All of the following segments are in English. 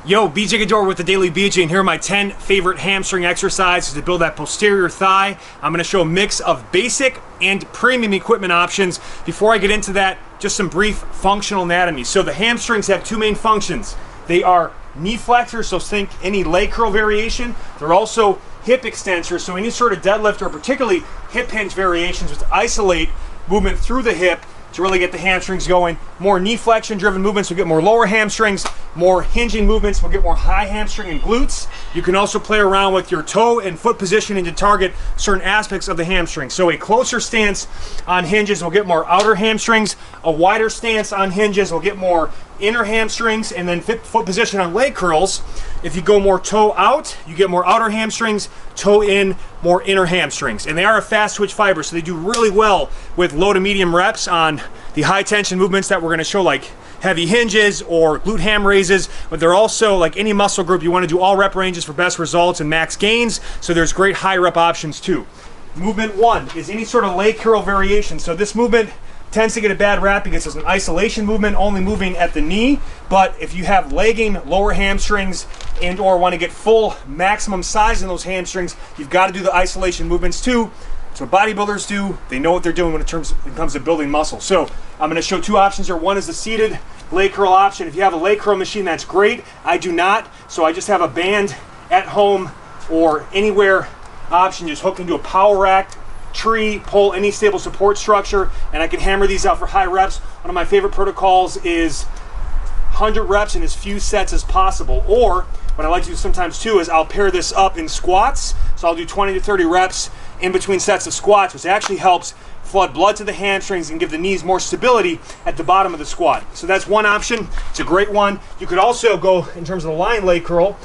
Yo, BJ Gaddour with the Daily BJ, and here are my 10 favorite hamstring exercises to build that posterior thigh. I'm going to show a mix of basic and premium equipment options. Before I get into that, just some brief functional anatomy. So the hamstrings have two main functions. They are knee flexors, so think any leg curl variation. They're also hip extensors, so any sort of deadlift or particularly hip hinge variations, which isolate movement through the hip to really get the hamstrings going. More knee flexion driven movements will get more lower hamstrings. More hinging movements will get more high hamstring and glutes. You can also play around with your toe and foot positioning to target certain aspects of the hamstring. So a closer stance on hinges will get more outer hamstrings. A wider stance on hinges will get more inner hamstrings, and then foot position on leg curls. If you go more toe out, you get more outer hamstrings, toe in, more inner hamstrings. And they are a fast twitch fiber, so they do really well with low to medium reps on the high tension movements that we're going to show, like heavy hinges or glute ham raises, but they're also, like any muscle group, you want to do all rep ranges for best results and max gains, so there's great high rep options too. Movement one is any sort of leg curl variation. So this movement tends to get a bad rap because it's an isolation movement, only moving at the knee. But if you have lagging lower hamstrings and or want to get full maximum size in those hamstrings, you've got to do the isolation movements too. That's what bodybuilders do. They know what they're doing when it comes to building muscle. So I'm going to show two options here. One is the seated leg curl option. If you have a leg curl machine, that's great. I do not, so I just have a band at home or anywhere option. Just hook into a power rack, tree, pole, any stable support structure, and I can hammer these out for high reps. One of my favorite protocols is 100 reps in as few sets as possible. Or what I like to do sometimes too is I'll pair this up in squats. So I'll do 20 to 30 reps in between sets of squats, which actually helps flood blood to the hamstrings and give the knees more stability at the bottom of the squat. So that's one option. It's a great one. You could also go in terms of the lying leg curl.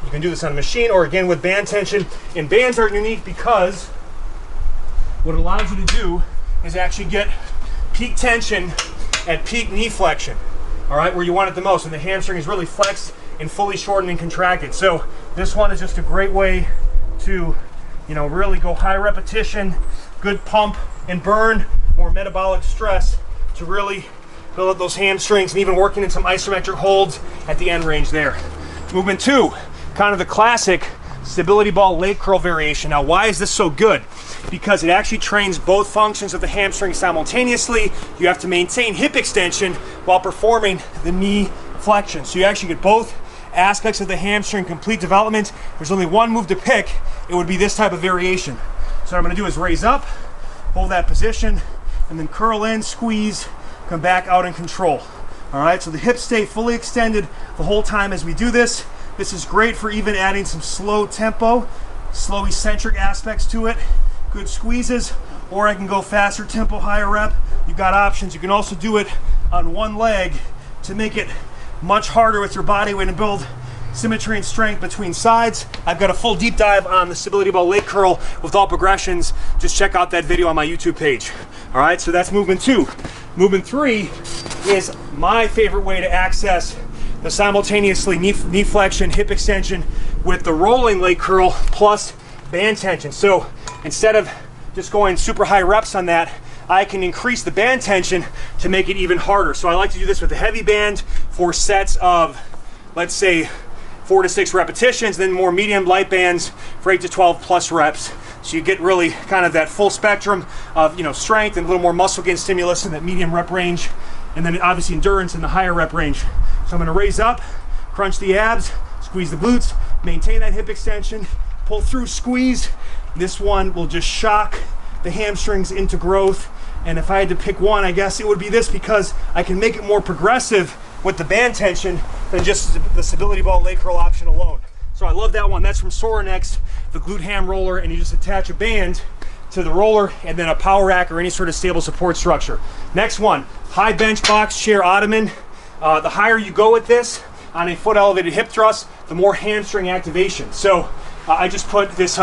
You can do this on a machine or again with band tension. And bands are unique because what it allows you to do is actually get peak tension at peak knee flexion, all right, where you want it the most, and the hamstring is really flexed and fully shortened and contracted. So this one is just a great way to, really go high repetition, good pump and burn, more metabolic stress to really build up those hamstrings, and even working in some isometric holds at the end range there. Movement two, kind of the classic stability ball leg curl variation. Now, why is this so good? Because it actually trains both functions of the hamstring simultaneously. You have to maintain hip extension while performing the knee flexion. So you actually get both aspects of the hamstring complete development. There's only one move to pick. It would be this type of variation. So what I'm going to do is raise up, hold that position, and then curl in, squeeze, come back out and control. All right, so the hips stay fully extended the whole time as we do this. This is great for even adding some slow tempo, slow eccentric aspects to it. Good squeezes, or I can go faster tempo, higher rep. You've got options. You can also do it on one leg to make it much harder with your body weight and build symmetry and strength between sides. I've got a full deep dive on the stability ball leg curl with all progressions. Just check out that video on my YouTube page. All right, so that's movement two. Movement three is my favorite way to access the simultaneously knee flexion, hip extension with the rolling leg curl plus band tension. So instead of just going super high reps on that, I can increase the band tension to make it even harder. So I like to do this with a heavy band for sets of, let's say, 4 to 6 repetitions, then more medium light bands for 8 to 12 plus reps. So you get really kind of that full spectrum of strength and a little more muscle gain stimulus in that medium rep range, and then obviously endurance in the higher rep range. So I'm going to raise up, crunch the abs, squeeze the glutes, maintain that hip extension, pull through, squeeze. This one will just shock the hamstrings into growth. And if I had to pick one, I guess it would be this, because I can make it more progressive with the band tension than just the stability ball leg curl option alone. So I love that one. That's from Sorinex, the Glute Ham Roller, and you just attach a band to the roller and then a power rack or any sort of stable support structure. Next one, high bench box chair ottoman. The higher you go with this on a foot elevated hip thrust, the more hamstring activation. So I just put this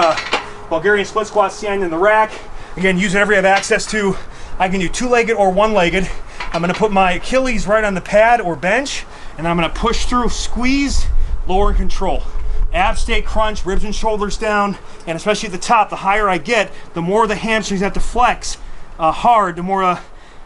Bulgarian split squat stand in the rack. Again, use whatever you have access to. I can do two-legged or one-legged. I'm going to put my Achilles right on the pad or bench, and I'm going to push through, squeeze, lower and control. Abs stay crunch, ribs and shoulders down, and especially at the top, the higher I get, the more the hamstrings have to flex hard, the more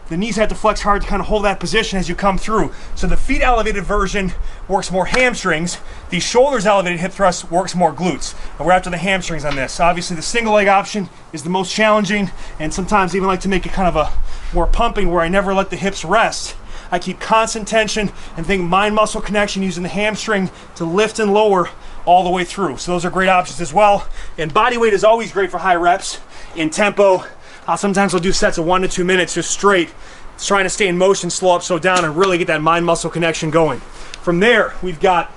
the knees have to flex hard to kind of hold that position as you come through. So the feet elevated version works more hamstrings. The shoulders elevated hip thrust works more glutes. And we're after the hamstrings on this. Obviously the single leg option is the most challenging, and sometimes even like to make it kind of a more pumping where I never let the hips rest. I keep constant tension and think mind muscle connection using the hamstring to lift and lower all the way through. So those are great options as well. And body weight is always great for high reps. In tempo, sometimes I'll do sets of 1 to 2 minutes just straight, trying to stay in motion, slow up, slow down, and really get that mind muscle connection going. From there, we've got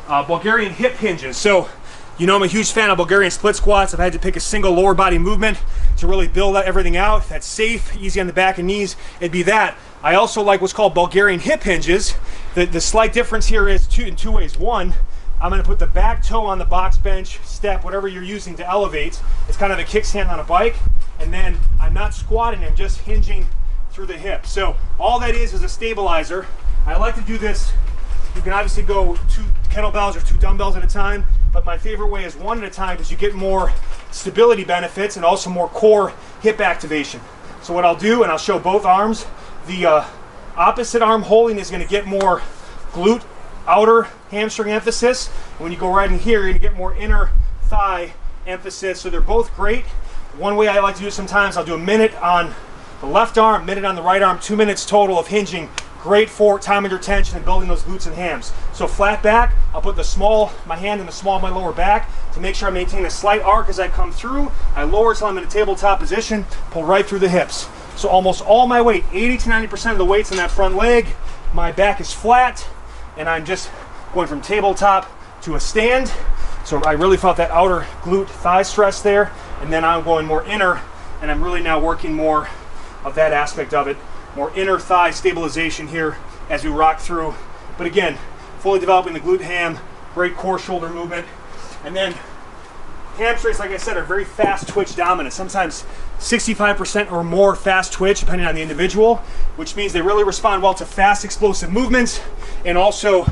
Bulgarian hip hinges. So you know I'm a huge fan of Bulgarian split squats. I've had to pick a single lower body movement to really build everything out. That's safe, easy on the back and knees. It'd be that. I also like what's called Bulgarian hip hinges. The slight difference here is in two ways. One, I'm going to put the back toe on the box bench, step, whatever you're using to elevate. It's kind of a kickstand on a bike. And then I'm not squatting, I'm just hinging through the hip. So all that is a stabilizer. I like to do this. You can obviously go 2 kettlebells or 2 dumbbells at a time, but my favorite way is 1 at a time because you get more stability benefits and also more core hip activation. So what I'll do, and I'll show both arms, the opposite arm holding is going to get more glute outer hamstring emphasis. And when you go right in here, you're going to get more inner thigh emphasis. So they're both great. One way I like to do it sometimes, I'll do a minute on the left arm, a minute on the right arm, 2 minutes total of hinging. Great for time under tension and building those glutes and hams. So flat back, I'll put my hand in the small of my lower back to make sure I maintain a slight arc as I come through. I lower till I'm in a tabletop position, pull right through the hips. So almost all my weight, 80 to 90% of the weight's in that front leg. My back is flat, and I'm just going from tabletop to a stand. So I really felt that outer glute thigh stress there, and then I'm going more inner, and I'm really now working more of that aspect of it. More inner thigh stabilization here as we rock through. But again, fully developing the glute ham, great core shoulder movement. And then hamstrings, like I said, are very fast twitch dominant. Sometimes 65% or more fast twitch, depending on the individual, which means they really respond well to fast explosive movements and also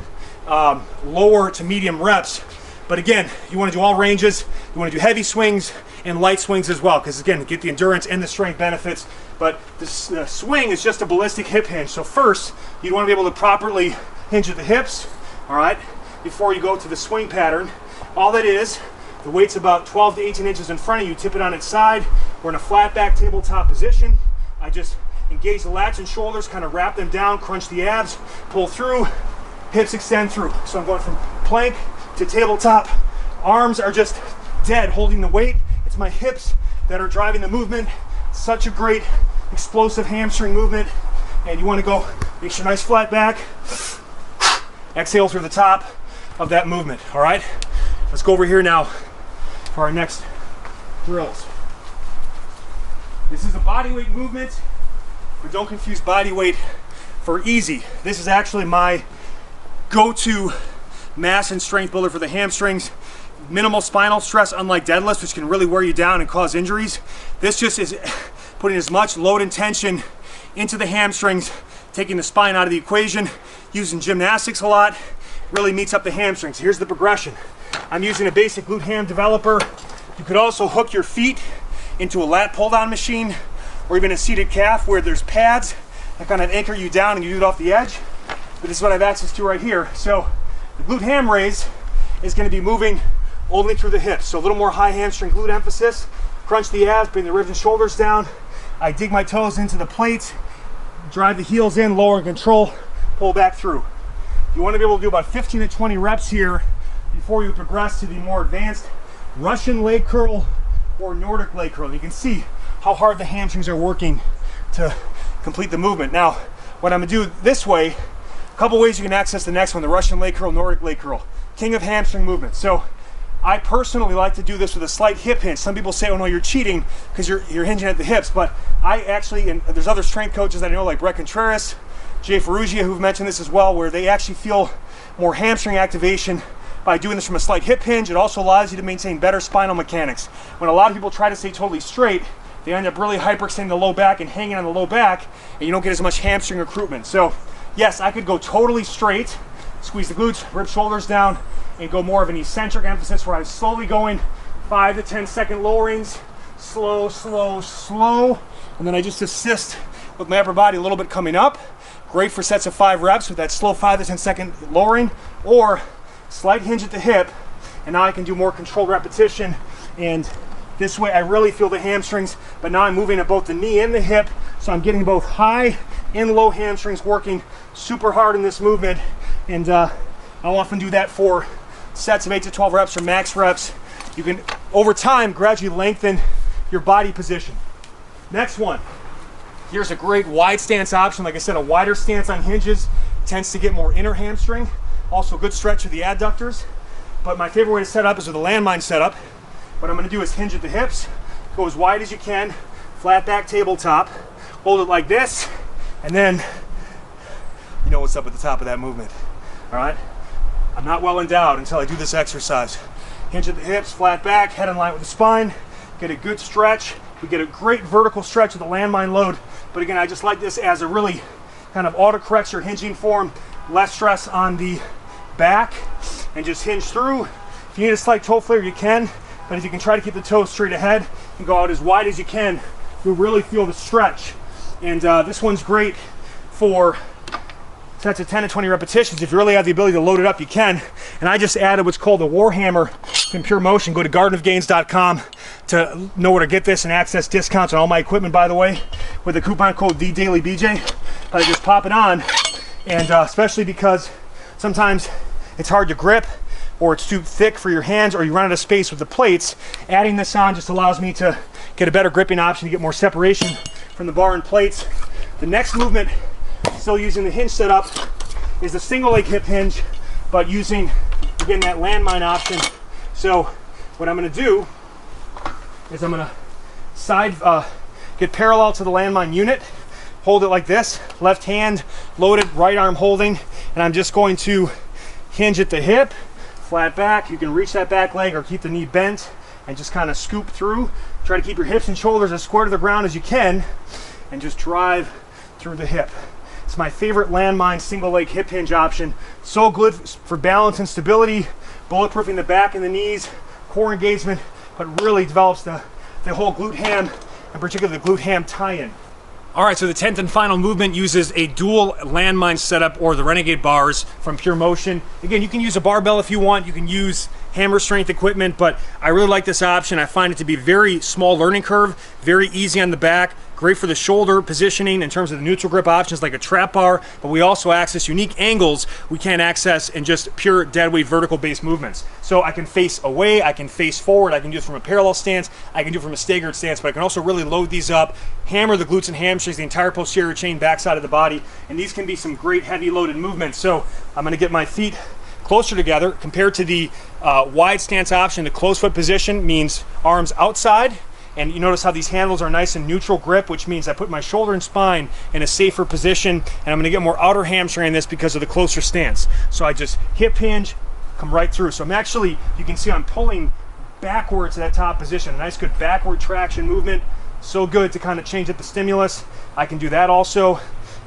lower to medium reps. But again, you want to do all ranges. You want to do heavy swings and light swings as well, because again, get the endurance and the strength benefits. But the swing is just a ballistic hip hinge. So first, you want to be able to properly hinge at the hips, all right, before you go to the swing pattern. All that is, the weight's about 12 to 18 inches in front of you. Tip it on its side. We're in a flat back tabletop position. I just engage the lats and shoulders, kind of wrap them down, crunch the abs, pull through, hips extend through. So I'm going from plank to tabletop. Arms are just dead, holding the weight. It's my hips that are driving the movement. Such a great explosive hamstring movement. And you want to go, make sure nice flat back. Exhale through the top of that movement. All right, let's go over here now for our next drills. This is a body weight movement, but don't confuse body weight for easy. This is actually my go-to mass and strength builder for the hamstrings. Minimal spinal stress, unlike deadlifts, which can really wear you down and cause injuries. This just is putting as much load and tension into the hamstrings, taking the spine out of the equation, using gymnastics a lot, really meets up the hamstrings. Here's the progression. I'm using a basic glute ham developer. You could also hook your feet into a lat pull down machine or even a seated calf where there's pads that kind of anchor you down and you do it off the edge. But this is what I have access to right here. So the Glute Ham Raise is going to be moving only through the hips. So a little more high hamstring glute emphasis. Crunch the abs, bring the ribs and shoulders down. I dig my toes into the plates, drive the heels in, lower and control, pull back through. You want to be able to do about 15 to 20 reps here before you progress to the more advanced Russian leg curl or Nordic leg curl. You can see how hard the hamstrings are working to complete the movement. Now, what I'm going to do this way, a couple ways you can access the next one, the Russian leg curl, Nordic leg curl. King of hamstring movement. So I personally like to do this with a slight hip hinge. Some people say, oh no, you're cheating because you're hinging at the hips. But I actually, and there's other strength coaches that I know like Brett Contreras, Jay Ferrugia, who've mentioned this as well, where they actually feel more hamstring activation by doing this from a slight hip hinge. It also allows you to maintain better spinal mechanics. When a lot of people try to stay totally straight, they end up really hyperextending the low back and hanging on the low back, and you don't get as much hamstring recruitment. So yes, I could go totally straight, squeeze the glutes, rib shoulders down, and go more of an eccentric emphasis where I'm slowly going 5 to 10 second lowerings, slow, slow, slow, and then I just assist with my upper body a little bit coming up. Great for sets of 5 reps with that slow 5 to 10 second lowering, or slight hinge at the hip, and now I can do more controlled repetition. And this way I really feel the hamstrings, but now I'm moving at both the knee and the hip, so I'm getting both high and low hamstrings working super hard in this movement. And I'll often do that for sets of 8 to 12 reps or max reps. You can, over time, gradually lengthen your body position. Next one. Here's a great wide stance option. Like I said, a wider stance on hinges tends to get more inner hamstring. Also good stretch of the adductors. But my favorite way to set up is with a landmine setup. What I'm going to do is hinge at the hips, go as wide as you can, flat back tabletop, hold it like this, and then you know what's up at the top of that movement. All right? I'm not well endowed until I do this exercise. Hinge at the hips, flat back, head in line with the spine, get a good stretch. We get a great vertical stretch with the landmine load. But again, I just like this as a really kind of autocorrects or hinging form, less stress on the back, and just hinge through. If you need a slight toe flare, you can, but if you can try to keep the toes straight ahead and go out as wide as you can, you'll really feel the stretch. And this one's great for sets of 10 to 20 repetitions. If you really have the ability to load it up, you can. And I just added what's called the Warhammer from Pure Motion. Go to gardenofgains.com to know where to get this and access discounts on all my equipment, by the way, with the coupon code DDailyBJ. But I just pop it on, and especially because sometimes it's hard to grip, or it's too thick for your hands, or you run out of space with the plates, adding this on just allows me to get a better gripping option, to get more separation from the bar and plates. The next movement, still using the hinge setup, is the single leg hip hinge, but using, again, that landmine option. So what I'm going to do is I'm going to get parallel to the landmine unit, hold it like this, left hand loaded, right arm holding, and I'm just going to hinge at the hip, flat back. You can reach that back leg or keep the knee bent and just kind of scoop through. Try to keep your hips and shoulders as square to the ground as you can, and just drive through the hip. It's my favorite landmine single leg hip hinge option. So good for balance and stability, bulletproofing the back and the knees, core engagement, but really develops the whole glute ham, and particularly the glute ham tie-in. All right, so the 10th and final movement uses a dual landmine setup, or the Renegade bars from Pure Motion. Again, you can use a barbell if you want. You can use hammer strength equipment, but I really like this option. I find it to be very small learning curve, very easy on the back, great for the shoulder positioning in terms of the neutral grip options like a trap bar, but we also access unique angles we can't access in just pure dead weight vertical based movements. So I can face away, I can face forward, I can do it from a parallel stance, I can do it from a staggered stance, but I can also really load these up, hammer the glutes and hamstrings, the entire posterior chain, backside of the body, and these can be some great heavy loaded movements. So I'm going to get my feet closer together. Compared to the wide stance option, the closed foot position means arms outside, and you notice how these handles are nice and neutral grip, which means I put my shoulder and spine in a safer position, and I'm going to get more outer hamstring in this because of the closer stance. So I just hip hinge, come right through. So I'm actually, you can see I'm pulling backwards to that top position, a nice good backward traction movement. So good to kind of change up the stimulus. I can do that also.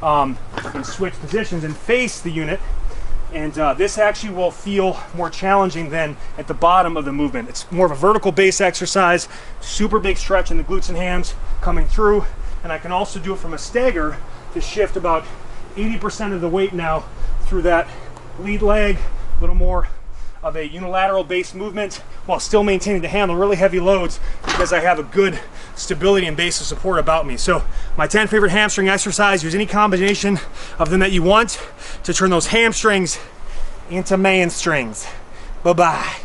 I can switch positions and face the unit. And this actually will feel more challenging than at the bottom of the movement. It's more of a vertical base exercise, super big stretch in the glutes and hams coming through. And I can also do it from a stagger to shift about 80% of the weight now through that lead leg, a little more of a unilateral base movement while still maintaining to handle really heavy loads because I have a good stability and base of support about me. So my 10 favorite hamstring exercise, use any combination of them that you want to turn those hamstrings into man strings. Bye-bye.